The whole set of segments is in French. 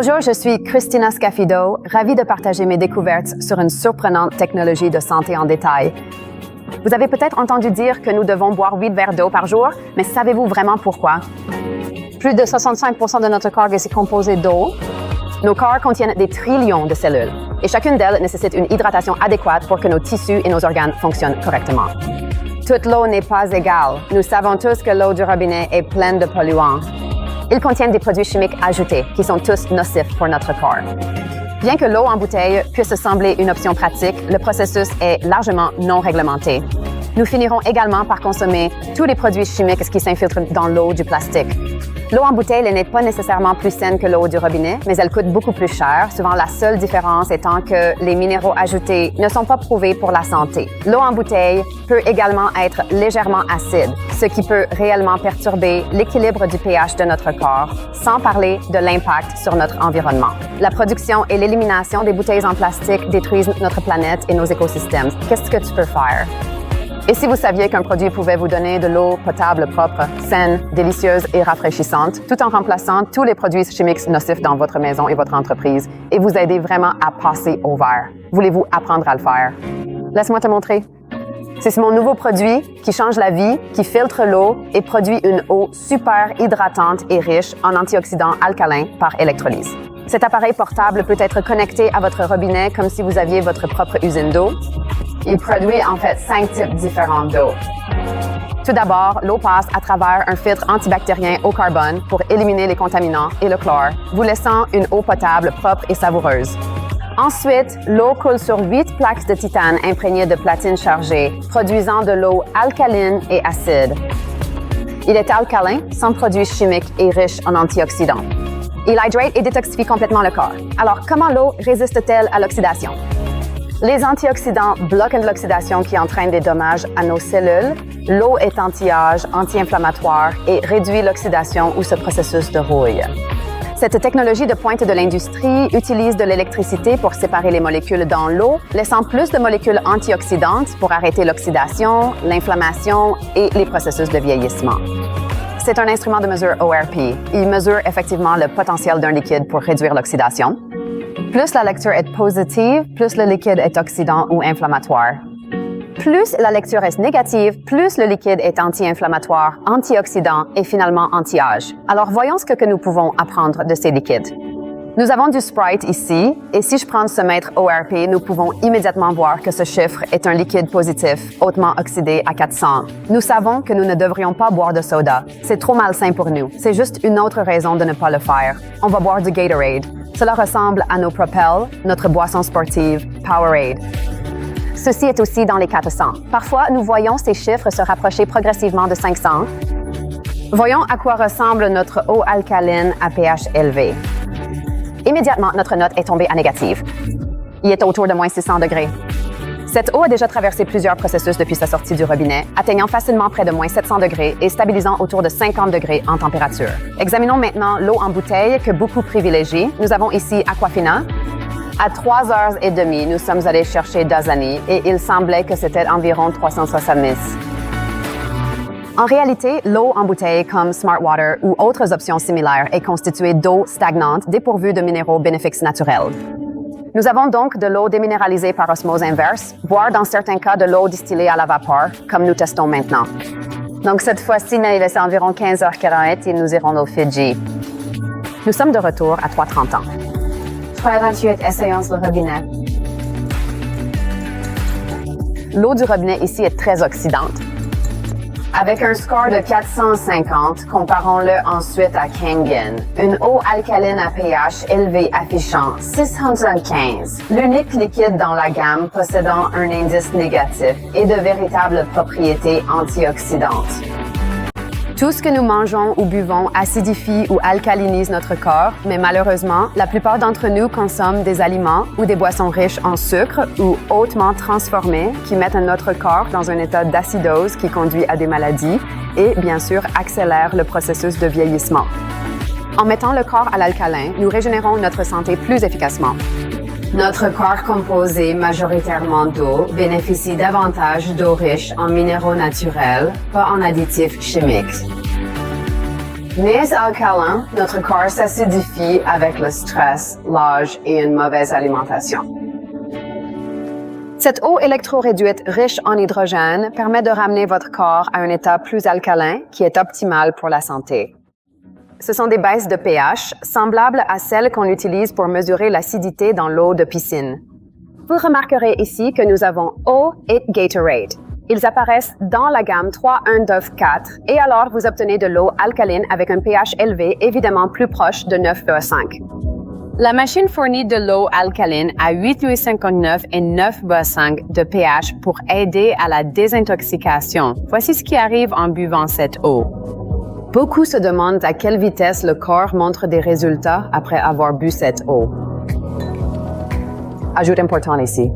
Bonjour, je suis Christina Scafido, ravie de partager mes découvertes sur une surprenante technologie de santé en détail. Vous avez peut-être entendu dire que nous devons boire 8 verres d'eau par jour, mais savez-vous vraiment pourquoi? Plus de 65% de notre corps est composé d'eau. Nos corps contiennent des trillions de cellules et chacune d'elles nécessite une hydratation adéquate pour que nos tissus et nos organes fonctionnent correctement. Toute l'eau n'est pas égale. Nous savons tous que l'eau du robinet est pleine de polluants. Ils contiennent des produits chimiques ajoutés qui sont tous nocifs pour notre corps. Bien que l'eau en bouteille puisse sembler une option pratique, le processus est largement non réglementé. Nous finirons également par consommer tous les produits chimiques qui s'infiltrent dans l'eau du plastique. L'eau en bouteille n'est pas nécessairement plus saine que l'eau du robinet, mais elle coûte beaucoup plus cher, souvent la seule différence étant que les minéraux ajoutés ne sont pas prouvés pour la santé. L'eau en bouteille peut également être légèrement acide, ce qui peut réellement perturber l'équilibre du pH de notre corps, sans parler de l'impact sur notre environnement. La production et l'élimination des bouteilles en plastique détruisent notre planète et nos écosystèmes. Qu'est-ce que tu peux faire? Et si vous saviez qu'un produit pouvait vous donner de l'eau potable propre, saine, délicieuse et rafraîchissante, tout en remplaçant tous les produits chimiques nocifs dans votre maison et votre entreprise, et vous aider vraiment à passer au vert? Voulez-vous apprendre à le faire? Laisse-moi te montrer. C'est mon nouveau produit qui change la vie, qui filtre l'eau et produit une eau super hydratante et riche en antioxydants alcalins par électrolyse. Cet appareil portable peut être connecté à votre robinet comme si vous aviez votre propre usine d'eau. Il produit en fait 5 types différents d'eau. Tout d'abord, l'eau passe à travers un filtre antibactérien au carbone pour éliminer les contaminants et le chlore, vous laissant une eau potable propre et savoureuse. Ensuite, l'eau coule sur 8 plaques de titane imprégnées de platine chargée, produisant de l'eau alcaline et acide. Il est alcalin, sans produits chimiques et riche en antioxydants. Il hydrate et détoxifie complètement le corps. Alors, comment l'eau résiste-t-elle à l'oxydation? Les antioxydants bloquent l'oxydation qui entraîne des dommages à nos cellules. L'eau est anti-âge, anti-inflammatoire et réduit l'oxydation ou ce processus de rouille. Cette technologie de pointe de l'industrie utilise de l'électricité pour séparer les molécules dans l'eau, laissant plus de molécules antioxydantes pour arrêter l'oxydation, l'inflammation et les processus de vieillissement. C'est un instrument de mesure ORP. Il mesure effectivement le potentiel d'un liquide pour réduire l'oxydation. Plus la lecture est positive, plus le liquide est oxydant ou inflammatoire. Plus la lecture est négative, plus le liquide est anti-inflammatoire, antioxydant et finalement anti-âge. Alors voyons ce que nous pouvons apprendre de ces liquides. Nous avons du Sprite ici, et si je prends ce mètre ORP, nous pouvons immédiatement voir que ce chiffre est un liquide positif, hautement oxydé à 400. Nous savons que nous ne devrions pas boire de soda. C'est trop malsain pour nous. C'est juste une autre raison de ne pas le faire. On va boire du Gatorade. Cela ressemble à nos Propel, notre boisson sportive, Powerade. Ceci est aussi dans les 400. Parfois, nous voyons ces chiffres se rapprocher progressivement de 500. Voyons à quoi ressemble notre eau alcaline à pH élevé. Immédiatement, notre note est tombée à négative. Il est autour de moins 600 degrés. Cette eau a déjà traversé plusieurs processus depuis sa sortie du robinet, atteignant facilement près de moins 700 degrés et stabilisant autour de 50 degrés en température. Examinons maintenant l'eau en bouteille que beaucoup privilégient. Nous avons ici Aquafina. À 3h30, nous sommes allés chercher Dasani et il semblait que c'était environ 370. En réalité, l'eau en bouteille comme Smart Water ou autres options similaires est constituée d'eau stagnante dépourvue de minéraux bénéfiques naturels. Nous avons donc de l'eau déminéralisée par osmose inverse, voire dans certains cas de l'eau distillée à la vapeur, comme nous testons maintenant. Donc cette fois-ci, il est environ 15h40 et nous irons au Fidji. Nous sommes de retour à 3h30. 3h28, essayons le robinet. L'eau du robinet ici est très oxydante. Avec un score de 450, comparons-le ensuite à Kangen, une eau alcaline à pH élevé affichant 615, l'unique liquide dans la gamme possédant un indice négatif et de véritables propriétés antioxydantes. Tout ce que nous mangeons ou buvons acidifie ou alcalinise notre corps, mais malheureusement, la plupart d'entre nous consomment des aliments ou des boissons riches en sucre ou hautement transformés qui mettent notre corps dans un état d'acidose qui conduit à des maladies et, bien sûr, accélère le processus de vieillissement. En mettant le corps à l'alcalin, nous régénérons notre santé plus efficacement. Notre corps composé majoritairement d'eau bénéficie davantage d'eau riche en minéraux naturels, pas en additifs chimiques. Mais alcalin, notre corps s'acidifie avec le stress, l'âge et une mauvaise alimentation. Cette eau électroréduite riche en hydrogène permet de ramener votre corps à un état plus alcalin qui est optimal pour la santé. Ce sont des baisses de pH semblables à celles qu'on utilise pour mesurer l'acidité dans l'eau de piscine. Vous remarquerez ici que nous avons eau et Gatorade. Ils apparaissent dans la gamme 3, 1, 2, 4 et alors vous obtenez de l'eau alcaline avec un pH élevé, évidemment plus proche de 9,5. La machine fournit de l'eau alcaline à 8,59 et 9,5 de pH pour aider à la désintoxication. Voici ce qui arrive en buvant cette eau. Beaucoup se demandent à quelle vitesse le corps montre des résultats après avoir bu cette eau. Ajout important ici.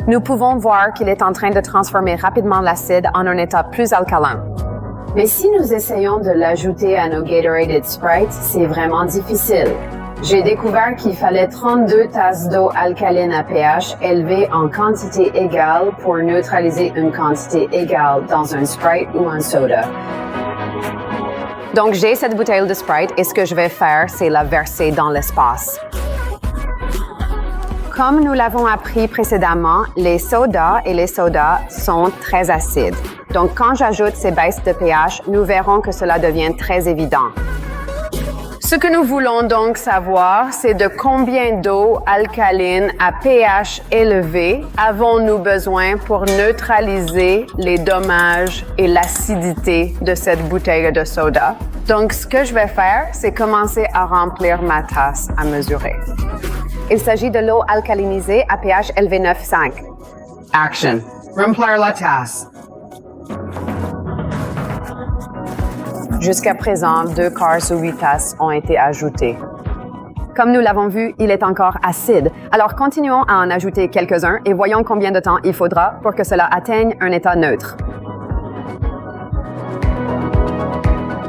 Nous pouvons voir qu'il est en train de transformer rapidement l'acide en un état plus alcalin. Mais si nous essayons de l'ajouter à nos Gatorade et Sprite, c'est vraiment difficile. J'ai découvert qu'il fallait 32 tasses d'eau alcaline à pH élevé en quantité égale pour neutraliser une quantité égale dans un Sprite ou un soda. Donc, j'ai cette bouteille de Sprite et ce que je vais faire, c'est la verser dans l'espace. Comme nous l'avons appris précédemment, les sodas et les sodas sont très acides. Donc, quand j'ajoute ces baisses de pH, nous verrons que cela devient très évident. Ce que nous voulons donc savoir, c'est de combien d'eau alcaline à pH élevé avons-nous besoin pour neutraliser les dommages et l'acidité de cette bouteille de soda. Donc, ce que je vais faire, c'est commencer à remplir ma tasse à mesurer. Il s'agit de l'eau alcalinisée à pH élevé 9,5. Action. Remplir la tasse. Jusqu'à présent, 2 quarts ou 8 tasses ont été ajoutées. Comme nous l'avons vu, il est encore acide. Alors continuons à en ajouter quelques-uns et voyons combien de temps il faudra pour que cela atteigne un état neutre.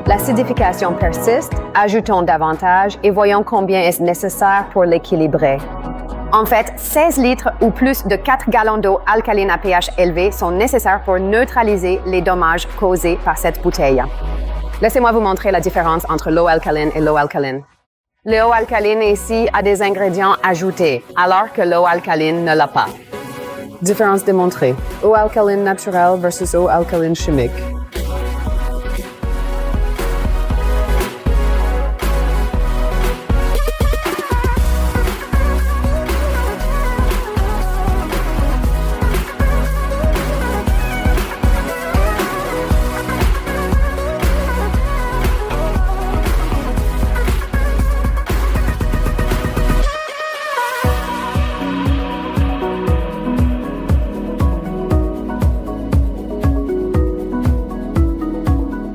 L'acidification persiste, ajoutons davantage et voyons combien est nécessaire pour l'équilibrer. En fait, 16 litres ou plus de 4 gallons d'eau alcaline à pH élevé sont nécessaires pour neutraliser les dommages causés par cette bouteille. Laissez-moi vous montrer la différence entre l'eau alcaline et l'eau alcaline. L'eau alcaline ici a des ingrédients ajoutés, alors que l'eau alcaline ne l'a pas. Différence démontrée. Eau alcaline naturelle versus eau alcaline chimique.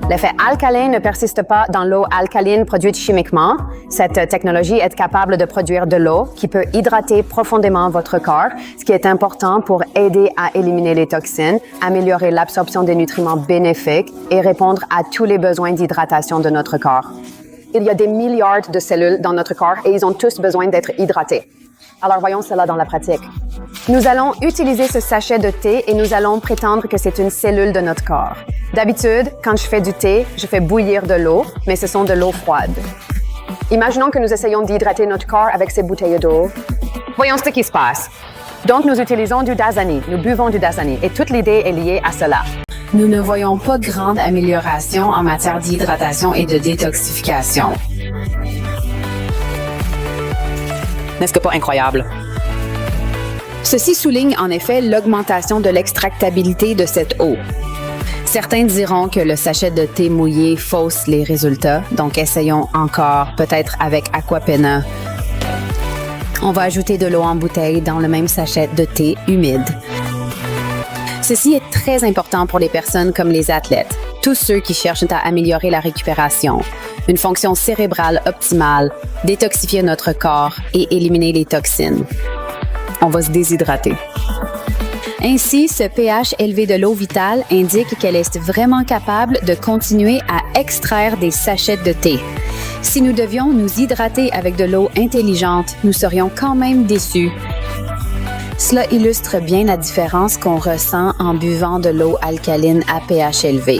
L'effet alcalin ne persiste pas dans l'eau alcaline produite chimiquement. Cette technologie est capable de produire de l'eau qui peut hydrater profondément votre corps, ce qui est important pour aider à éliminer les toxines, améliorer l'absorption des nutriments bénéfiques et répondre à tous les besoins d'hydratation de notre corps. Il y a des milliards de cellules dans notre corps et ils ont tous besoin d'être hydratés. Alors voyons cela dans la pratique. Nous allons utiliser ce sachet de thé et nous allons prétendre que c'est une cellule de notre corps. D'habitude, quand je fais du thé, je fais bouillir de l'eau, mais ce sont de l'eau froide. Imaginons que nous essayons d'hydrater notre corps avec ces bouteilles d'eau. Voyons ce qui se passe. Donc, nous utilisons du Dasani, nous buvons du Dasani et toute l'idée est liée à cela. Nous ne voyons pas de grande amélioration en matière d'hydratation et de détoxification. N'est-ce que pas incroyable? Ceci souligne en effet l'augmentation de l'extractabilité de cette eau. Certains diront que le sachet de thé mouillé fausse les résultats, donc essayons encore, peut-être avec Aquapenna. On va ajouter de l'eau en bouteille dans le même sachet de thé humide. Ceci est très important pour les personnes comme les athlètes, tous ceux qui cherchent à améliorer la récupération, une fonction cérébrale optimale, détoxifier notre corps et éliminer les toxines. On va se déshydrater. Ainsi, ce pH élevé de l'eau vitale indique qu'elle est vraiment capable de continuer à extraire des sachets de thé. Si nous devions nous hydrater avec de l'eau intelligente, nous serions quand même déçus. Cela illustre bien la différence qu'on ressent en buvant de l'eau alcaline à pH élevé.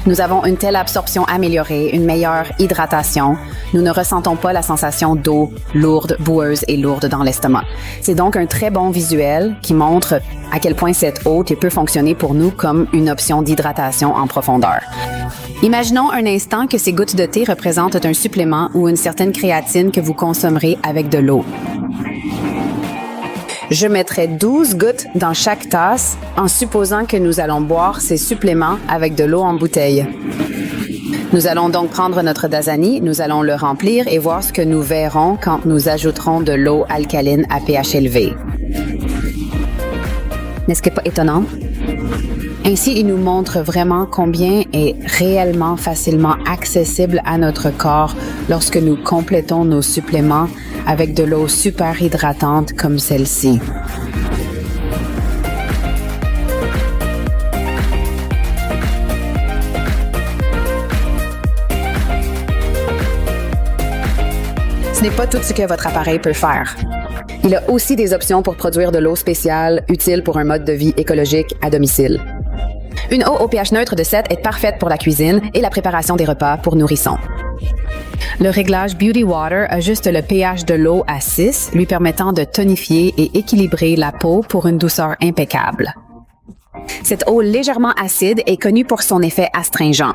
Nous avons une telle absorption améliorée, une meilleure hydratation. Nous ne ressentons pas la sensation d'eau lourde, boueuse et lourde dans l'estomac. C'est donc un très bon visuel qui montre à quel point cette eau peut fonctionner pour nous comme une option d'hydratation en profondeur. Imaginons un instant que ces gouttes de thé représentent un supplément ou une certaine créatine que vous consommerez avec de l'eau. Je mettrai 12 gouttes dans chaque tasse en supposant que nous allons boire ces suppléments avec de l'eau en bouteille. Nous allons donc prendre notre Dasani, nous allons le remplir et voir ce que nous verrons quand nous ajouterons de l'eau alcaline à pH élevé. N'est-ce pas étonnant? Ainsi, il nous montre vraiment combien est réellement facilement accessible à notre corps lorsque nous complétons nos suppléments avec de l'eau super hydratante comme celle-ci. Ce n'est pas tout ce que votre appareil peut faire. Il a aussi des options pour produire de l'eau spéciale utile pour un mode de vie écologique à domicile. Une eau au pH neutre de 7 est parfaite pour la cuisine et la préparation des repas pour nourrissons. Le réglage Beauty Water ajuste le pH de l'eau à 6, lui permettant de tonifier et équilibrer la peau pour une douceur impeccable. Cette eau légèrement acide est connue pour son effet astringent.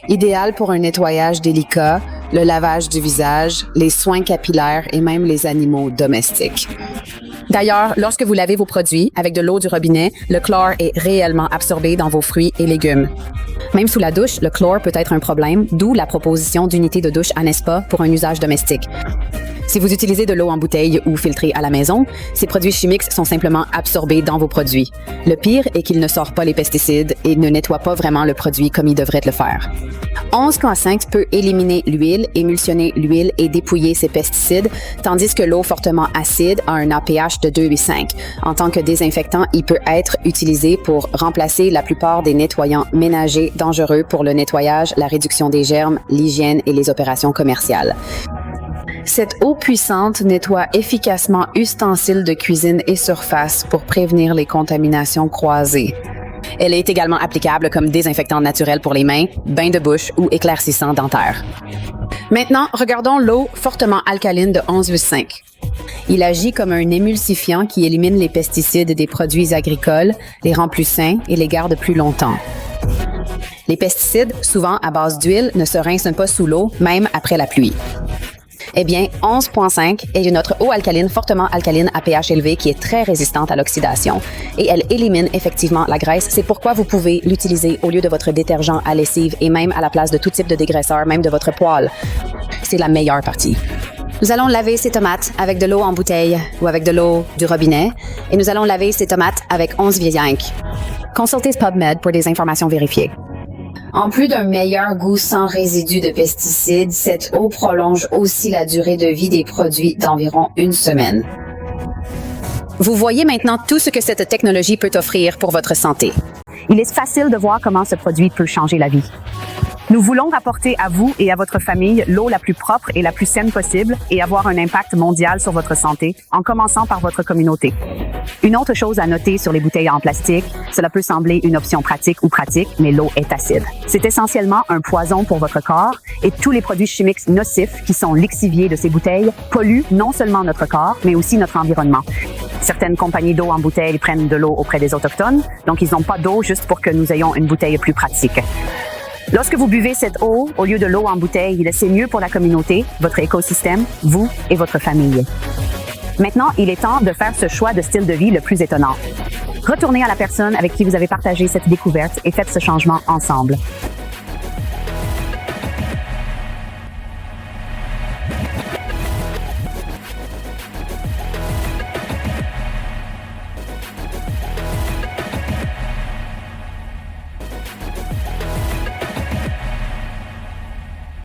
Idéale pour un nettoyage délicat, le lavage du visage, les soins capillaires et même les animaux domestiques. D'ailleurs, lorsque vous lavez vos produits avec de l'eau du robinet, le chlore est réellement absorbé dans vos fruits et légumes. Même sous la douche, le chlore peut être un problème, d'où la proposition d'unités de douche Anespa pour un usage domestique. Si vous utilisez de l'eau en bouteille ou filtrée à la maison, ces produits chimiques sont simplement absorbés dans vos produits. Le pire est qu'il ne sort pas les pesticides et ne nettoie pas vraiment le produit comme il devrait le faire. 11,5 peut éliminer l'huile, émulsionner l'huile et dépouiller ces pesticides, tandis que l'eau fortement acide a un APH de 2,5. En tant que désinfectant, il peut être utilisé pour remplacer la plupart des nettoyants ménagers dangereux pour le nettoyage, la réduction des germes, l'hygiène et les opérations commerciales. Cette eau puissante nettoie efficacement ustensiles de cuisine et surface pour prévenir les contaminations croisées. Elle est également applicable comme désinfectant naturel pour les mains, bain de bouche ou éclaircissant dentaire. Maintenant, regardons l'eau fortement alcaline de 11,5. Il agit comme un émulsifiant qui élimine les pesticides des produits agricoles, les rend plus sains et les garde plus longtemps. Les pesticides, souvent à base d'huile, ne se rincent pas sous l'eau, même après la pluie. Eh bien, 11,5 est notre eau alcaline fortement alcaline à pH élevé qui est très résistante à l'oxydation et elle élimine effectivement la graisse. C'est pourquoi vous pouvez l'utiliser au lieu de votre détergent à lessive et même à la place de tout type de dégraisseur, même de votre poêle. C'est la meilleure partie. Nous allons laver ces tomates avec de l'eau en bouteille ou avec de l'eau du robinet et nous allons laver ces tomates avec 11 viank. Consultez PubMed pour des informations vérifiées. En plus d'un meilleur goût sans résidus de pesticides, cette eau prolonge aussi la durée de vie des produits d'environ 1 semaine. Vous voyez maintenant tout ce que cette technologie peut offrir pour votre santé. Il est facile de voir comment ce produit peut changer la vie. Nous voulons apporter à vous et à votre famille l'eau la plus propre et la plus saine possible et avoir un impact mondial sur votre santé, en commençant par votre communauté. Une autre chose à noter sur les bouteilles en plastique, cela peut sembler une option pratique ou pratique, mais l'eau est acide. C'est essentiellement un poison pour votre corps et tous les produits chimiques nocifs qui sont lixiviés de ces bouteilles polluent non seulement notre corps, mais aussi notre environnement. Certaines compagnies d'eau en bouteille prennent de l'eau auprès des Autochtones, donc ils n'ont pas d'eau juste pour que nous ayons une bouteille plus pratique. Lorsque vous buvez cette eau, au lieu de l'eau en bouteille, c'est mieux pour la communauté, votre écosystème, vous et votre famille. Maintenant, il est temps de faire ce choix de style de vie le plus étonnant. Retournez à la personne avec qui vous avez partagé cette découverte et faites ce changement ensemble.